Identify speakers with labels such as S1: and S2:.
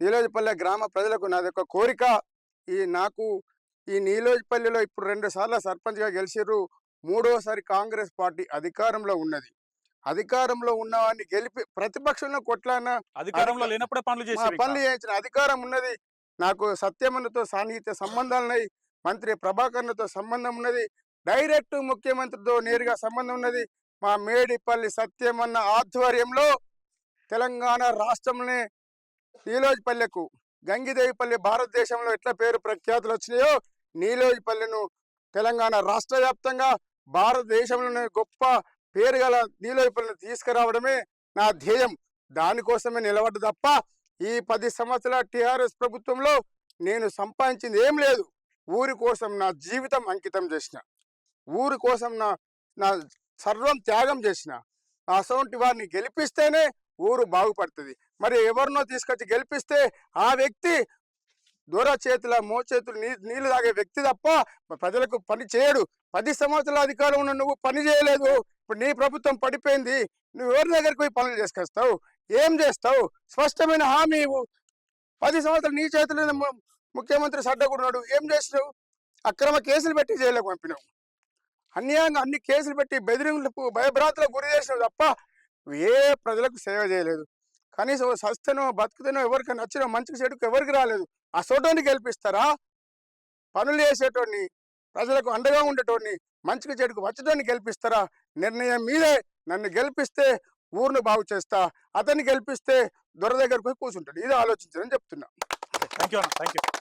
S1: నీలోజిపల్లె గ్రామ ప్రజలకు నాది ఒక కోరిక. నాకు ఈ నీలోజిపల్లిలో ఇప్పుడు 2 సార్లు సర్పంచ్గా గెలిచిర్రు. మూడోసారి కాంగ్రెస్ పార్టీ అధికారంలో ఉన్నది. అధికారంలో ఉన్నవాడిని గెలిపి ప్రతిపక్షంలో కొట్లాడిన
S2: అధికారంలో లేనప్పుడే పనులు చేసిర్రు ఇంకా.
S1: పనులు చేయించిన అధికారం ఉన్నది. నాకు సత్యమన్నతో సాన్నిహిత్య సంబంధాలున్నాయి. మంత్రి ప్రభాకర్‌తో సంబంధం ఉన్నది. డైరెక్ట్ ముఖ్యమంత్రితో నేరుగా సంబంధం ఉన్నది. మా మేడిపల్లి సత్యమన్న ఆధ్వర్యంలో తెలంగాణ రాష్ట్రంలోనే నీలోజిపల్లెకు గంగిదేవిపల్లి భారతదేశంలో ఎట్లా పేరు ప్రఖ్యాతులు వచ్చినాయో నీలోజిపల్లెను తెలంగాణ రాష్ట్ర వ్యాప్తంగా భారతదేశంలోనే గొప్ప పేరు గల నీలోజిపల్లిని తీసుకురావడమే నా ధ్యేయం. దానికోసమే నిలబడ్డ తప్ప ఈ 10 సంవత్సరాల టీఆర్ఎస్ ప్రభుత్వంలో నేను సంపాదించింది ఏం లేదు. ఊరి కోసం నా జీవితం అంకితం చేసిన, ఊరి కోసం నా నా సర్వం త్యాగం చేసిన. అసొంటి వారిని గెలిపిస్తేనే ఊరు బాగుపడుతుంది. మరి ఎవరినో తీసుకొచ్చి గెలిపిస్తే ఆ వ్యక్తి దూర చేతుల మోచేతులు నీళ్లు తాగే వ్యక్తి తప్ప ప్రజలకు పని చేయడు. 10 సంవత్సరాల అధికారం ఉన్న నువ్వు పని చేయలేదు. ఇప్పుడు నీ ప్రభుత్వం పడిపోయింది. నువ్వు ఎవరి దగ్గరికి పోయి పనులు చేసుకొస్తావు? ఏం చేస్తావు? స్పష్టమైన హామీ ఇవ్వు. 10 సంవత్సరాలు నీ చేతుల్లో ముఖ్యమంత్రి సడ్డకున్నాడు. ఏం చేసినావు? అక్రమ కేసులు పెట్టి జైలుకు పంపినావు. అన్యాయంగా అన్ని కేసులు పెట్టి బెదిరింపులకు భయభ్రాంతులకు గురి చేసినావు తప్ప ఏ ప్రజలకు సేవ చేయలేదు. కనీసం సస్తనో బతుకుతనో ఎవరికి నచ్చిన మంచికి చెడుకు ఎవరికి రాలేదు. ఆ సోటోని గెలిపిస్తారా? పనులు చేసేటోడిని, ప్రజలకు అండగా ఉండేటోడిని, మంచికి చెడుకు వచ్చేటోడిని గెలిపిస్తారా? నిర్ణయం మీదే. నన్ను గెలిపిస్తే ఊరిని బాగు చేస్తా, అతన్ని గెలిపిస్తే దొర దగ్గరకు పోయి కూర్చుంటాడు. ఇది ఆలోచించని చెప్తున్నా.
S2: థ్యాంక్ యూ అన్న, థ్యాంక్ యూ.